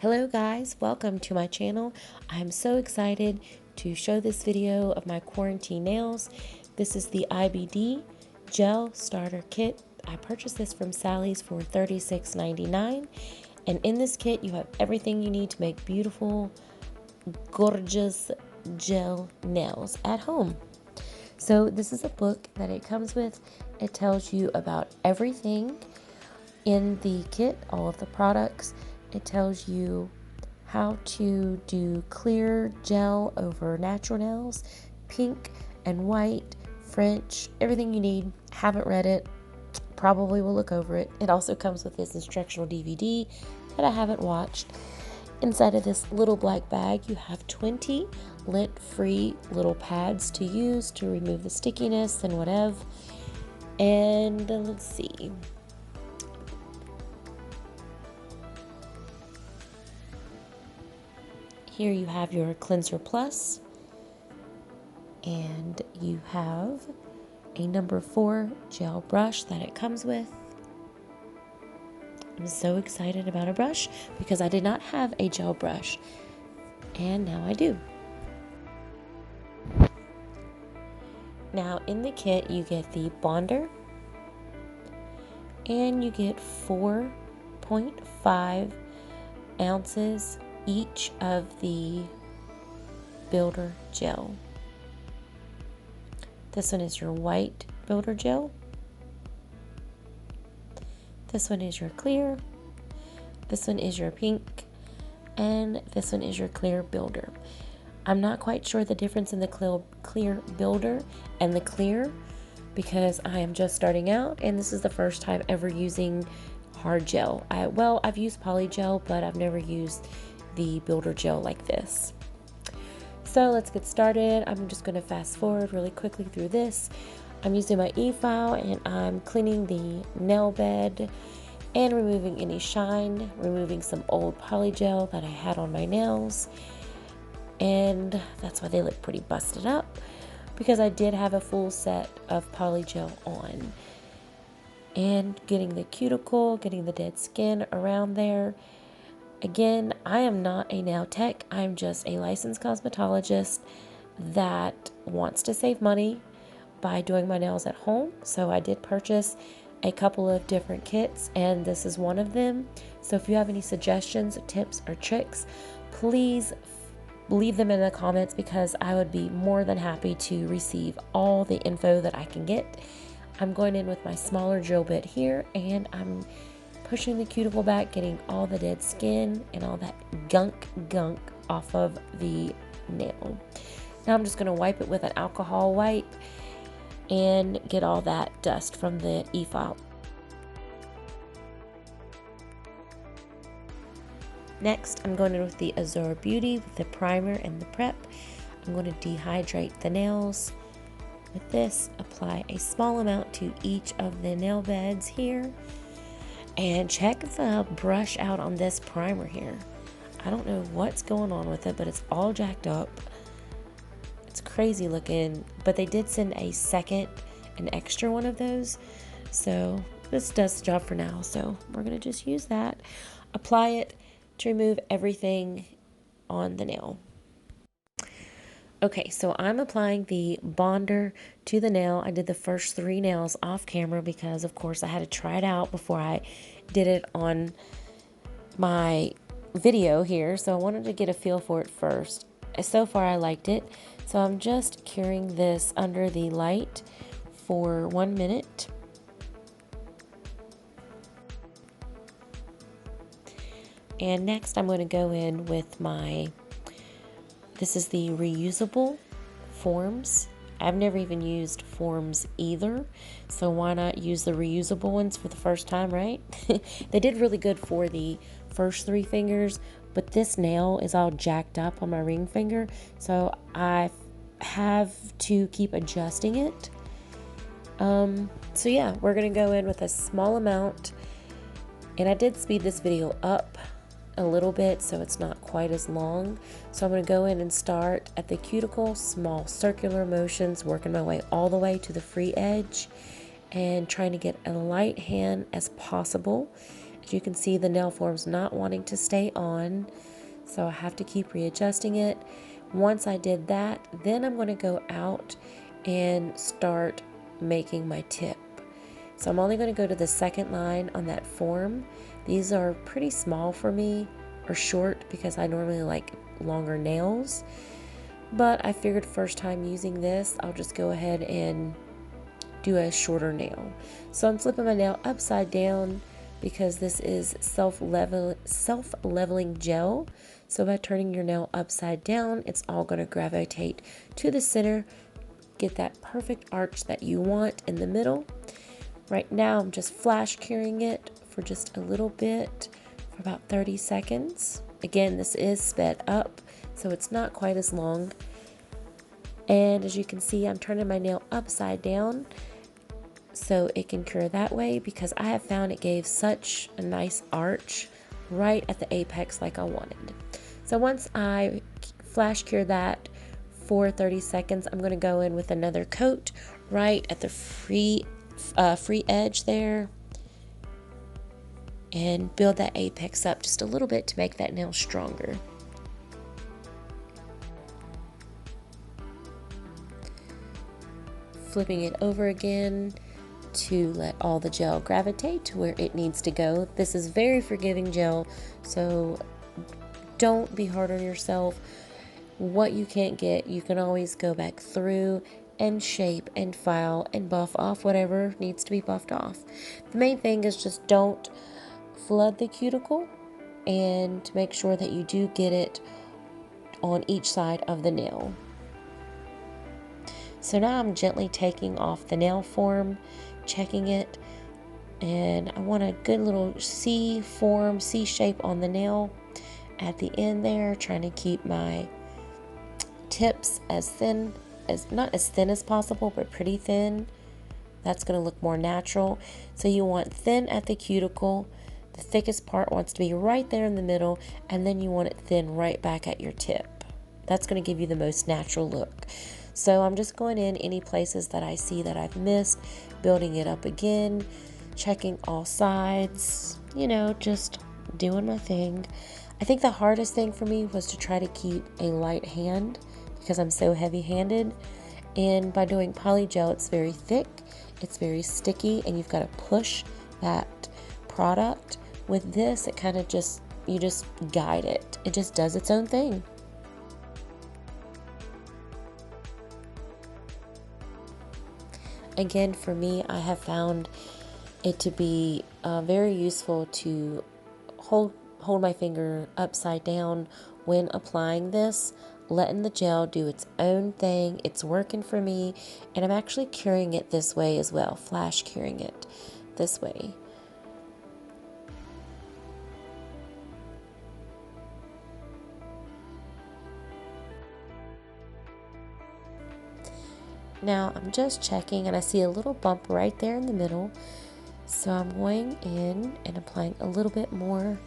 Hello guys, welcome to my channel. I'm so excited to show this video of my quarantine nails. This is the IBD Gel Starter Kit. I purchased this from Sally's for $36.99, and in this kit you have everything you need to make beautiful, gorgeous gel nails at home. So this is a book that it comes with. It tells you about everything in the kit, all of the products. It tells you how to do clear gel over natural nails, pink and white, French, everything you need. Haven't read it, probably will look over it. It also comes with this instructional DVD that I haven't watched. Inside of this little black bag, you have 20 lint-free little pads to use to remove the stickiness and whatever. And let's see. Here you have your Cleanser Plus, and you have a number 4 gel brush that it comes with. I'm so excited about a brush because I did not have a gel brush, and now I do. Now in the kit you get the bonder, and you get 4.5 ounces each of the builder gel. This one is your white builder gel. This one is your clear. This one is your pink. And this one is your clear builder. I'm not quite sure the difference in the clear builder and the clear because I am just starting out and this is the first time ever using hard gel. I've used poly gel, but I've never used the builder gel like this. So let's get started. I'm just going to fast forward really quickly through this. I'm using my e-file and I'm cleaning the nail bed and removing any shine, removing some old poly gel that I had on my nails, and that's why they look pretty busted up because I did have a full set of poly gel on. And getting the cuticle, getting the dead skin around there. Again, I am not a nail tech. I'm just a licensed cosmetologist that wants to save money by doing my nails at home. So I did purchase a couple of different kits and this is one of them. So if you have any suggestions, tips, or tricks, please leave them in the comments because I would be more than happy to receive all the info that I can get. I'm going in with my smaller drill bit here and I'm pushing the cuticle back, getting all the dead skin and all that gunk off of the nail. Now I'm just going to wipe it with an alcohol wipe and get all that dust from the e-file. Next, I'm going in with the Azure Beauty with the primer and the prep. I'm going to dehydrate the nails. With this, apply a small amount to each of the nail beds here. And check the brush out on this primer here. I don't know what's going on with it, but it's all jacked up. It's crazy looking, but they did send an extra one of those. So this does the job for now. So we're gonna just use that. Apply it to remove everything on the nail. Okay, so I'm applying the bonder to the nail. I did the first 3 nails off camera because, of course, I had to try it out before I did it on my video here. So I wanted to get a feel for it first. So far, I liked it. So I'm just curing this under the light for 1 minute. And next, I'm going to go in with this is the reusable forms. I've never even used forms either, so why not use the reusable ones for the first time, right? They did really good for the first 3 fingers, but this nail is all jacked up on my ring finger, so I have to keep adjusting it. So yeah, we're gonna go in with a small amount, and I did speed this video up a little bit so it's not quite as long. So I'm going to go in and start at the cuticle, small circular motions, working my way all the way to the free edge and trying to get a light hand as possible You can see the nail form's not wanting to stay on, so I have to keep readjusting it. Once I did that, then I'm going to go out and start making my tip. So I'm only going to go to the second line on that form. These are pretty small for me, or short, because I normally like longer nails. But I figured first time using this, I'll just go ahead and do a shorter nail. So I'm flipping my nail upside down because this is self-leveling gel. So by turning your nail upside down, it's all going to gravitate to the center, get that perfect arch that you want in the middle. Right now I'm just flash curing it for just a little bit, for about 30 seconds. Again, this is sped up, so it's not quite as long. And as you can see, I'm turning my nail upside down so it can cure that way, because I have found it gave such a nice arch right at the apex like I wanted. So once I flash cure that for 30 seconds, I'm going to go in with another coat right at the free edge there and build that apex up just a little bit to make that nail stronger. Flipping it over again to let all the gel gravitate to where it needs to go. This is very forgiving gel, so don't be hard on yourself. What you can't get, you can always go back through and shape and file and buff off whatever needs to be buffed off. The main thing is just don't flood the cuticle, and to make sure that you do get it on each side of the nail. So now I'm gently taking off the nail form, checking it, and I want a good little C form, C shape on the nail at the end there, trying to keep my tips as thin as, not as thin as possible, but pretty thin. That's going to look more natural. So you want thin at the cuticle. The thickest part wants to be right there in the middle, and then you want it thin right back at your tip. That's going to give you the most natural look. So I'm just going in any places that I see that I've missed, building it up again, checking all sides, just doing my thing. I think the hardest thing for me was to try to keep a light hand because I'm so heavy-handed. And by doing polygel, it's very thick, it's very sticky, and you've got to push that product. With this, it kind of you just guide it. It just does its own thing. Again, for me, I have found it to be very useful to hold my finger upside down when applying this, letting the gel do its own thing. It's working for me, and I'm actually curing it this way as well, flash curing it this way. Now I'm just checking, and I see a little bump right there in the middle, so I'm going in and applying a little bit more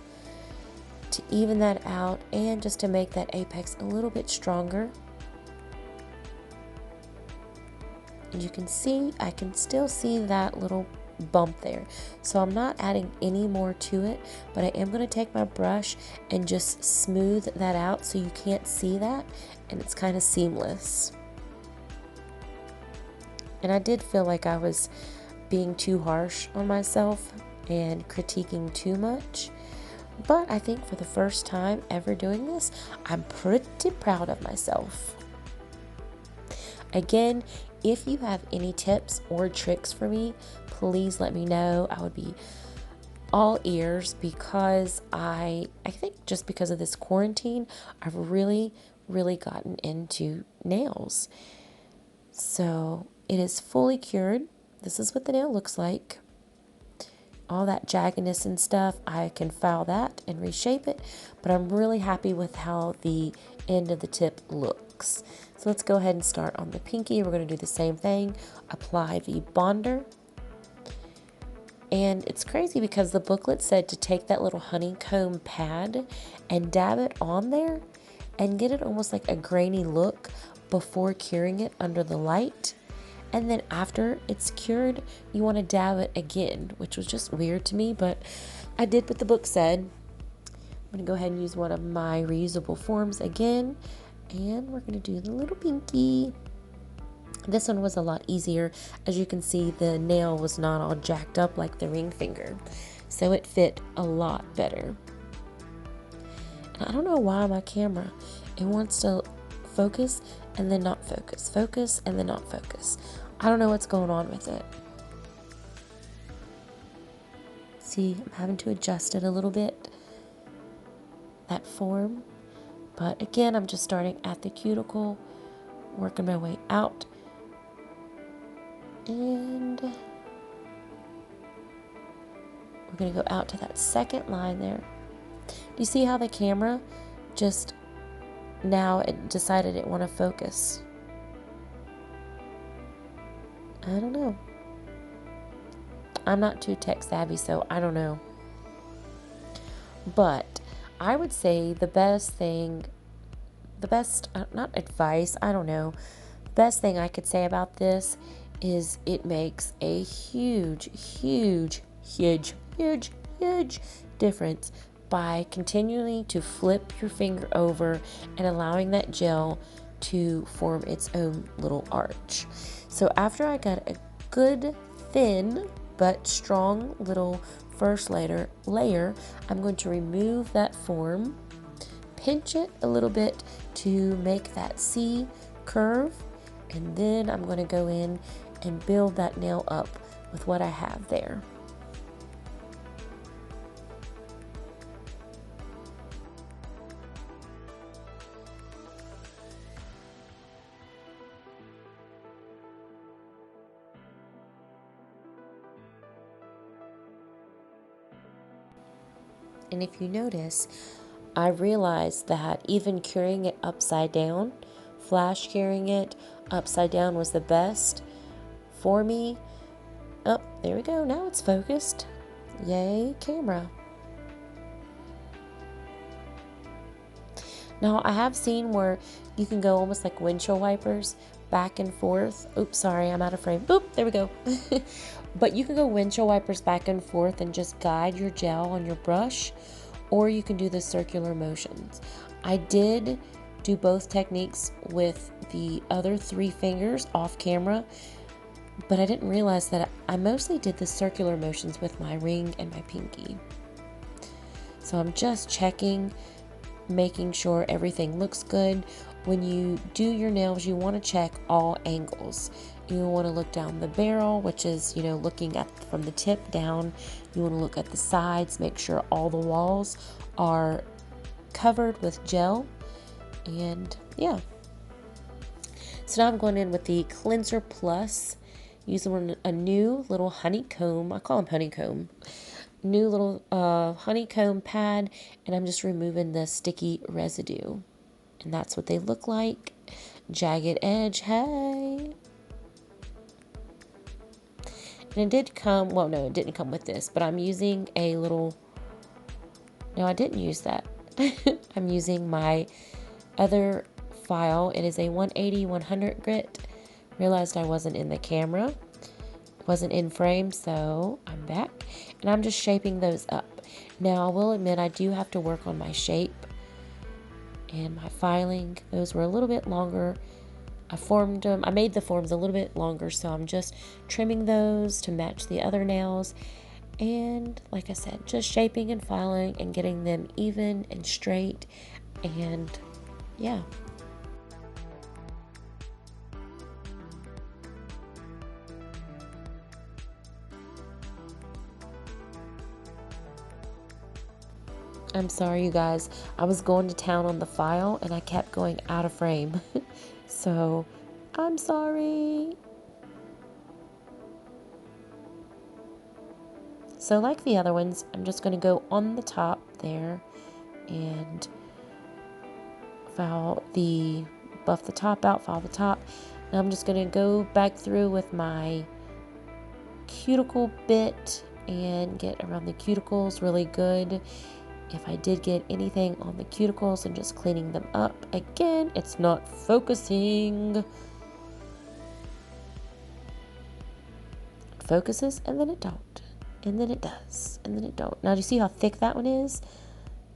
to even that out and just to make that apex a little bit stronger. And you can see, I can still see that little bump there, so I'm not adding any more to it, but I am going to take my brush and just smooth that out so you can't see that, and it's kind of seamless. And I did feel like I was being too harsh on myself and critiquing too much. But I think for the first time ever doing this, I'm pretty proud of myself. Again, if you have any tips or tricks for me, please let me know. I would be all ears, because I think just because of this quarantine, I've really gotten into nails. So it is fully cured. This is what the nail looks like. All that jaggedness and stuff, I can file that and reshape it, but I'm really happy with how the end of the tip looks. So let's go ahead and start on the pinky. We're going to do the same thing. Apply the bonder. And it's crazy because the booklet said to take that little honeycomb pad and dab it on there and get it almost like a grainy look before curing it under the light. And then after it's cured, you want to dab it again, which was just weird to me, but I did what the book said. I'm going to go ahead and use one of my reusable forms again. And we're going to do the little pinky. This one was a lot easier. As you can see, the nail was not all jacked up like the ring finger. So it fit a lot better. And I don't know why my camera, it wants to focus and then not focus. Focus and then not focus. I don't know what's going on with it. See, I'm having to adjust it a little bit. That form. But again, I'm just starting at the cuticle, working my way out. And we're going to go out to that second line there. Do you see how the camera just now it decided it want to focus? I don't know. I'm not too tech savvy, so I don't know. But I would say the best, not advice, I don't know. The best thing I could say about this is it makes a huge difference by continuing to flip your finger over and allowing that gel to form its own little arch. So after I got a good thin but strong little first layer, I'm going to remove that form, pinch it a little bit to make that C curve, and then I'm going to go in and build that nail up with what I have there. And if you notice, I realized that even curing it upside down, flash curing it upside down was the best for me. Oh, there we go. Now it's focused. Yay, camera. Now, I have seen where you can go almost like windshield wipers back and forth. Oops, sorry, I'm out of frame. Boop, there we go. But you can go windshield wipers back and forth and just guide your gel on your brush, or you can do the circular motions. I did do both techniques with the other 3 fingers off camera, but I didn't realize that I mostly did the circular motions with my ring and my pinky. So I'm just checking, making sure everything looks good. When you do your nails, you want to check all angles. You want to look down the barrel, which is, looking at from the tip down. You want to look at the sides, make sure all the walls are covered with gel. And yeah. So now I'm going in with the Cleanser Plus, using a new little honeycomb. I call them honeycomb. New little honeycomb pad, and I'm just removing the sticky residue. And that's what they look like. Jagged edge, hey. And it did come, well, no, it didn't come with this, but I'm using a little, no, I didn't use that. I'm using my other file. It is a 180-100 grit. Realized I wasn't in the camera, wasn't in frame, so I'm back. And I'm just shaping those up. Now, I will admit I do have to work on my shape and my filing. Those were a little bit longer. I formed them, I made the forms a little bit longer, so I'm just trimming those to match the other nails. And like I said, just shaping and filing and getting them even and straight. And yeah. I'm sorry, you guys. I was going to town on the file and I kept going out of frame. So, I'm sorry. So, like the other ones, I'm just going to go on the top there and buff the top out, file the top. Now I'm just going to go back through with my cuticle bit and get around the cuticles really good. If I did get anything on the cuticles, and just cleaning them up. Again, it's not focusing. It focuses and then it don't. and then it does, and then it don't. Now, do you see how thick that one is?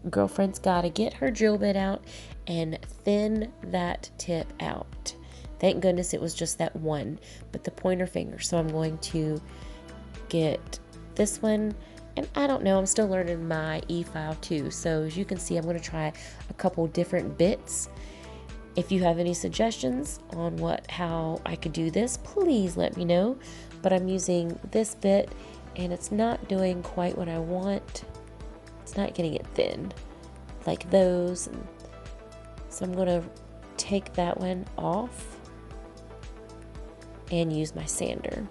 Girlfriend's got to get her drill bit out and thin that tip out. Thank goodness it was just that one, but the pointer finger. So I'm going to get this one, and I don't know, I'm still learning my E-file too. So as you can see, I'm going to try a couple different bits. If you have any suggestions on how I could do this, please let me know. But I'm using this bit, and it's not doing quite what I want. It's not getting it thin like those. So I'm going to take that one off and use my sander.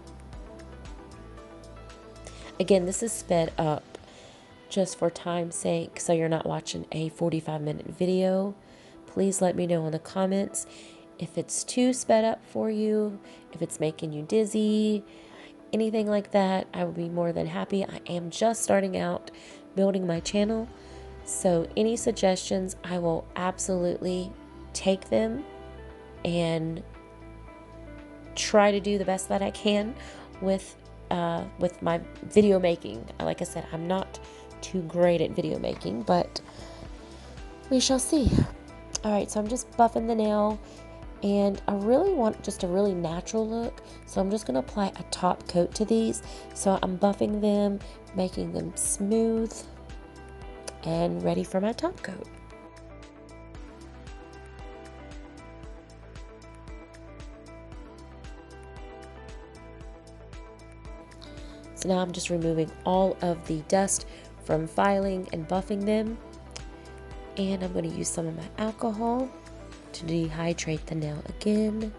Again, this is sped up just for time's sake, so you're not watching a 45-minute video. Please let me know in the comments if it's too sped up for you, if it's making you dizzy, anything like that. I would be more than happy. I am just starting out building my channel, so any suggestions, I will absolutely take them and try to do the best that I can with my video making. Like I said, I'm not too great at video making, but we shall see. All right, so I'm just buffing the nail, and I really want just a really natural look, so I'm just going to apply a top coat to these. So I'm buffing them, making them smooth and ready for my top coat. So now I'm just removing all of the dust from filing and buffing them. And I'm going to use some of my alcohol to dehydrate the nail again.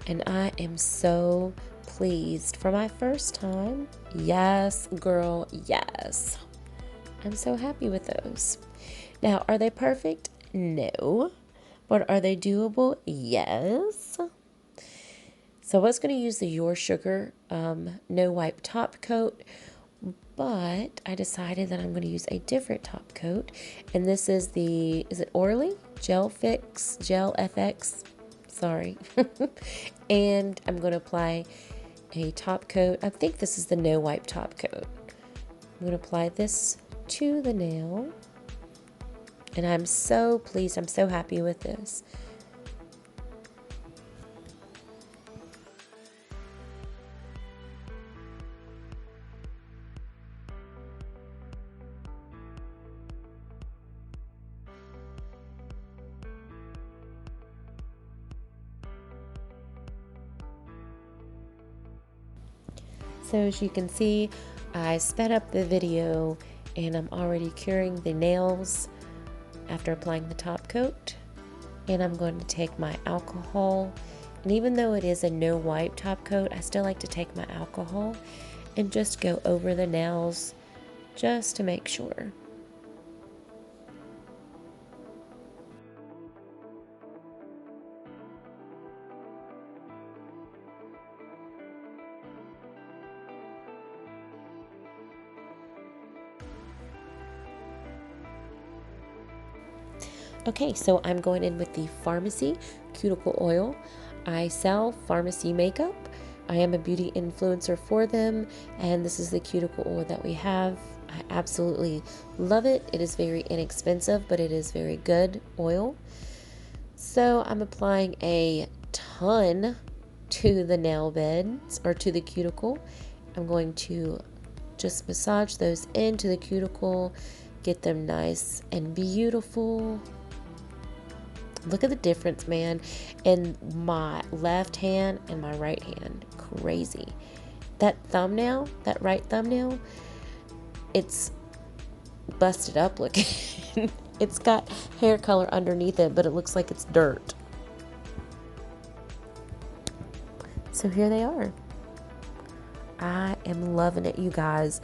And I am so pleased for my first time. Yes, girl, yes. I'm so happy with those. Now, are they perfect? No. But are they doable? Yes. So I was going to use the Your Sugar No Wipe Top Coat, but I decided that I'm going to use a different top coat, and this is is it Orly? Gel FX, sorry. And I'm going to apply a top coat. I think this is the No Wipe Top Coat. I'm going to apply this to the nail, and I'm so pleased, I'm so happy with this. So as you can see, I sped up the video and I'm already curing the nails after applying the top coat. And I'm going to take my alcohol, and even though it is a no wipe top coat, I still like to take my alcohol and just go over the nails just to make sure. Okay, so I'm going in with the Pharmacy Cuticle Oil. I sell pharmacy makeup. I am a beauty influencer for them, and this is the cuticle oil that we have. I absolutely love it. It is very inexpensive, but it is very good oil. So I'm applying a ton to the nail beds, or to the cuticle. I'm going to just massage those into the cuticle, get them nice and beautiful. Look at the difference, man, in my left hand and my right hand. Crazy. That thumbnail, that right thumbnail, it's busted up looking. It's got hair color underneath it, but it looks like it's dirt. So here they are. I am loving it, you guys.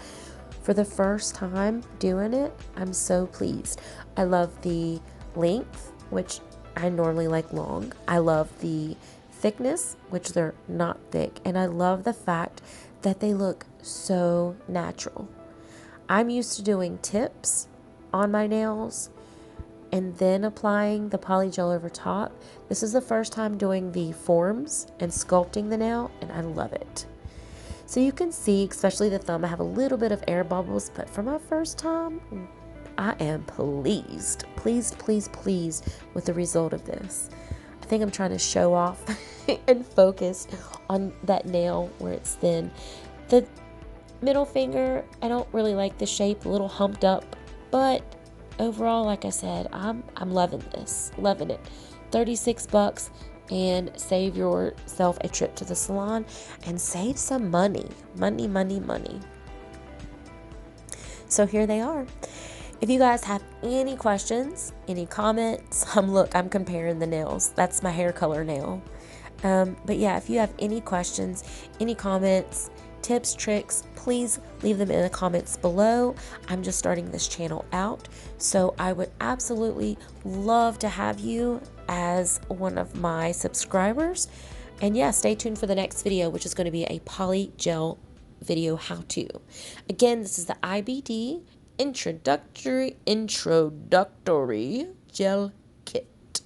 For the first time doing it, I'm so pleased. I love the length, which I normally like long. I love the thickness, which they're not thick. And I love the fact that they look so natural. I'm used to doing tips on my nails and then applying the polygel over top. This is the first time doing the forms and sculpting the nail, and I love it. So you can see, especially the thumb, I have a little bit of air bubbles, but for my first time, I am pleased with the result of this. I think I'm trying to show off and focus on that nail where it's thin. The middle finger, I don't really like the shape, a little humped up, but overall, like I said, I'm loving this, loving it. $36, and save yourself a trip to the salon and save some money. So here they are. If you guys have any questions, any comments, look, I'm comparing the nails. That's my hair color nail. But yeah, if you have any questions, any comments, tips, tricks, please leave them in the comments below. I'm just starting this channel out, so I would absolutely love to have you as one of my subscribers. And yeah, stay tuned for the next video, which is going to be a poly gel video how-to. Again, this is the IBD Introductory Gel Kit.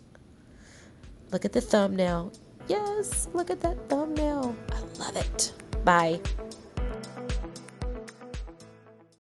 Look at the thumbnail. Yes, look at that thumbnail. I love it. Bye.